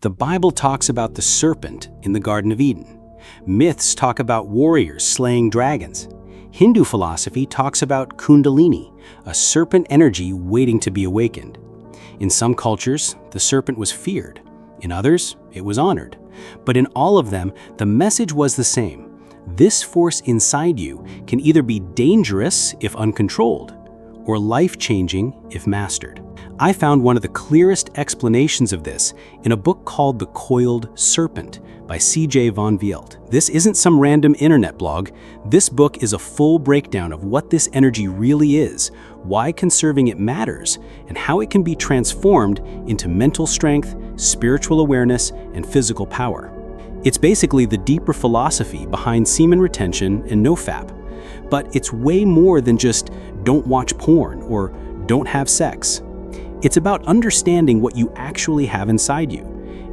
The Bible talks about the serpent in the Garden of Eden. Myths talk about warriors slaying dragons. Hindu philosophy talks about Kundalini, a serpent energy waiting to be awakened. In some cultures, the serpent was feared. In others, it was honored. But in all of them, the message was the same. This force inside you can either be dangerous if uncontrolled, or life-changing if mastered. I found one of the clearest explanations of this in a book called The Coiled Serpent by C.J. von Vielt. This isn't some random internet blog. This book is a full breakdown of what this energy really is, why conserving it matters, and how it can be transformed into mental strength, spiritual awareness, and physical power. It's basically the deeper philosophy behind semen retention and nofap. But it's way more than just don't watch porn or don't have sex. It's about understanding what you actually have inside you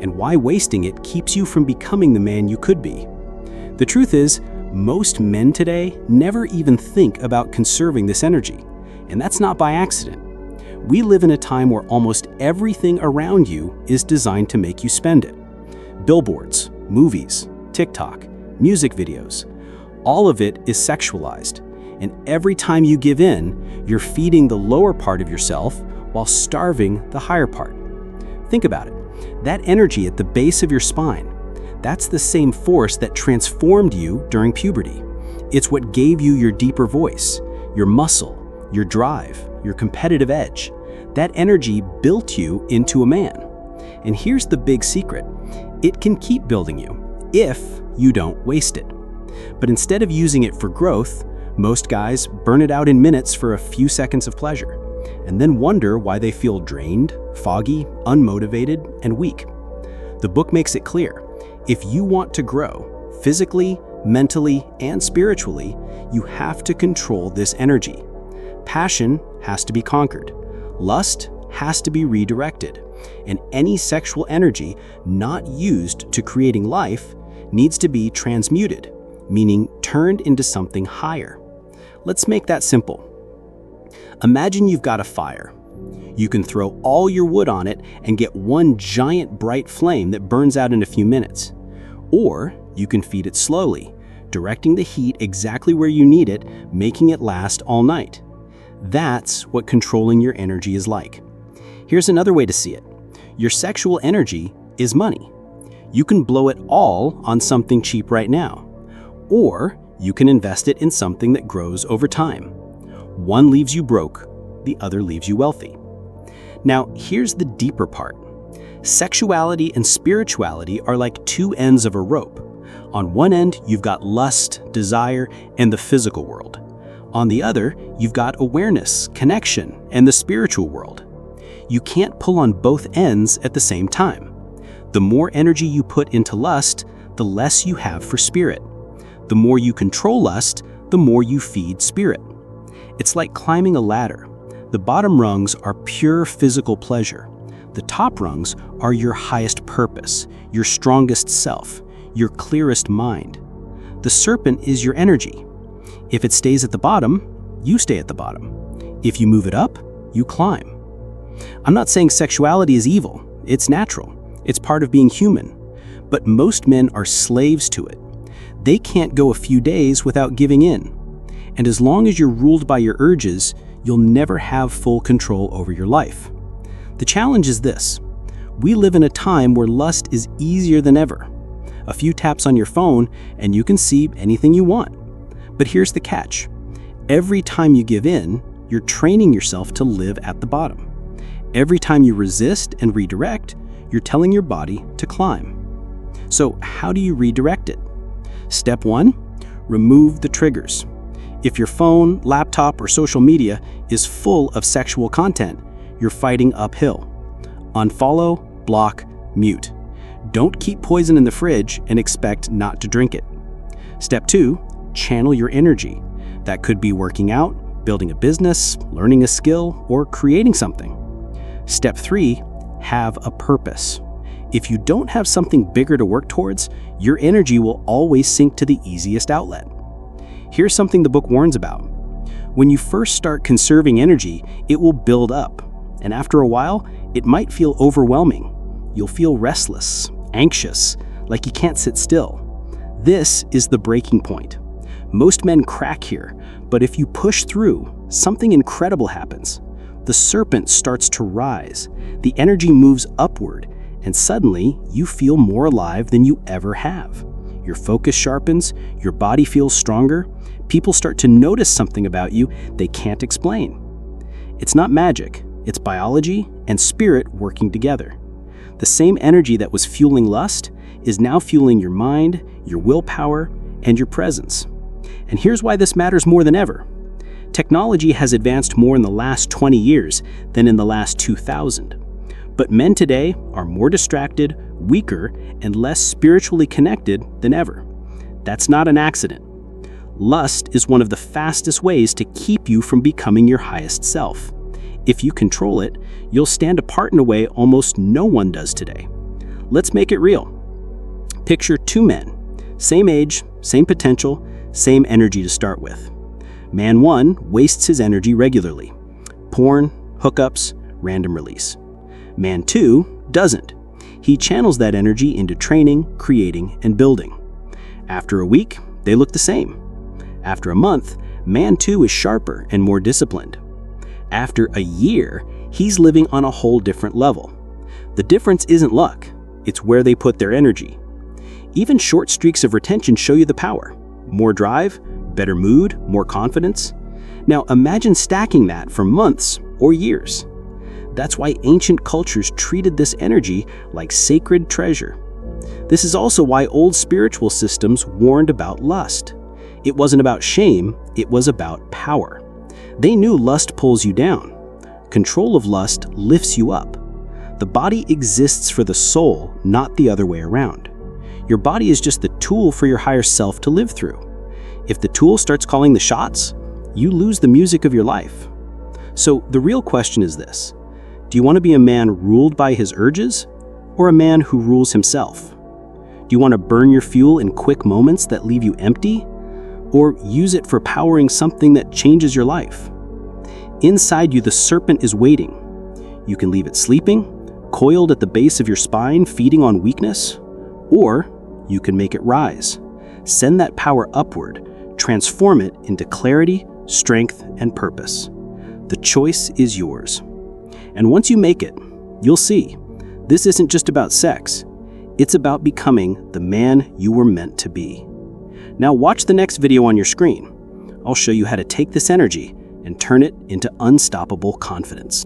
and why wasting it keeps you from becoming the man you could be. The truth is, most men today never even think about conserving this energy, and that's not by accident. We live in a time where almost everything around you is designed to make you spend it. Billboards, movies, TikTok, music videos, all of it is sexualized, and every time you give in, you're feeding the lower part of yourself while starving the higher part. Think about it. That energy at the base of your spine, that's the same force that transformed you during puberty. It's what gave you your deeper voice, your muscle, your drive, your competitive edge. That energy built you into a man. And here's the big secret. It can keep building you if you don't waste it. But instead of using it for growth, most guys burn it out in minutes for a few seconds of pleasure, and then wonder why they feel drained, foggy, unmotivated, and weak. The book makes it clear. If you want to grow, physically, mentally, and spiritually, you have to control this energy. Passion has to be conquered. Lust has to be redirected. And any sexual energy not used to creating life needs to be transmuted, meaning turned into something higher. Let's make that simple. Imagine you've got a fire. You can throw all your wood on it and get one giant bright flame that burns out in a few minutes. Or you can feed it slowly, directing the heat exactly where you need it, making it last all night. That's what controlling your energy is like. Here's another way to see it. Your sexual energy is money. You can blow it all on something cheap right now, or you can invest it in something that grows over time. One leaves you broke, the other leaves you wealthy. Now, here's the deeper part. Sexuality and spirituality are like two ends of a rope. On one end, you've got lust, desire, and the physical world. On the other, you've got awareness, connection, and the spiritual world. You can't pull on both ends at the same time. The more energy you put into lust, the less you have for spirit. The more you control lust, the more you feed spirit. It's like climbing a ladder. The bottom rungs are pure physical pleasure. The top rungs are your highest purpose, your strongest self, your clearest mind. The serpent is your energy. If it stays at the bottom, you stay at the bottom. If you move it up, you climb. I'm not saying sexuality is evil. It's natural. It's part of being human. But most men are slaves to it. They can't go a few days without giving in. And as long as you're ruled by your urges, you'll never have full control over your life. The challenge is this. We live in a time where lust is easier than ever. A few taps on your phone and you can see anything you want. But here's the catch. Every time you give in, you're training yourself to live at the bottom. Every time you resist and redirect, you're telling your body to climb. So how do you redirect it? Step 1, remove the triggers. If your phone, laptop, or social media is full of sexual content, you're fighting uphill. Unfollow, block, mute. Don't keep poison in the fridge and expect not to drink it. Step 2, channel your energy. That could be working out, building a business, learning a skill, or creating something. Step 3, have a purpose. If you don't have something bigger to work towards, your energy will always sink to the easiest outlet. Here's something the book warns about. When you first start conserving energy, it will build up, and after a while, it might feel overwhelming. You'll feel restless, anxious, like you can't sit still. This is the breaking point. Most men crack here, but if you push through, something incredible happens. The serpent starts to rise, the energy moves upward, and suddenly you feel more alive than you ever have. Your focus sharpens, your body feels stronger, people start to notice something about you they can't explain. It's not magic, it's biology and spirit working together. The same energy that was fueling lust is now fueling your mind, your willpower, and your presence. And here's why this matters more than ever. Technology has advanced more in the last 20 years than in the last 2,000. But men today are more distracted, weaker, and less spiritually connected than ever. That's not an accident. Lust is one of the fastest ways to keep you from becoming your highest self. If you control it, you'll stand apart in a way almost no one does today. Let's make it real. Picture two men, same age, same potential, same energy to start with. Man one wastes his energy regularly. Porn, hookups, random release. Man two doesn't. He channels that energy into training, creating, and building. After a week, they look the same. After a month, man two is sharper and more disciplined. After a year, he's living on a whole different level. The difference isn't luck, it's where they put their energy. Even short streaks of retention show you the power. More drive, better mood, more confidence. Now imagine stacking that for months or years. That's why ancient cultures treated this energy like sacred treasure. This is also why old spiritual systems warned about lust. It wasn't about shame, it was about power. They knew lust pulls you down. Control of lust lifts you up. The body exists for the soul, not the other way around. Your body is just the tool for your higher self to live through. If the tool starts calling the shots, you lose the music of your life. So the real question is this: do you want to be a man ruled by his urges, or a man who rules himself? Do you want to burn your fuel in quick moments that leave you empty, or use it for powering something that changes your life? Inside you, the serpent is waiting. You can leave it sleeping, coiled at the base of your spine, feeding on weakness, or you can make it rise. Send that power upward, transform it into clarity, strength, and purpose. The choice is yours. And once you make it, you'll see, this isn't just about sex. It's about becoming the man you were meant to be. Now watch the next video on your screen. I'll show you how to take this energy and turn it into unstoppable confidence.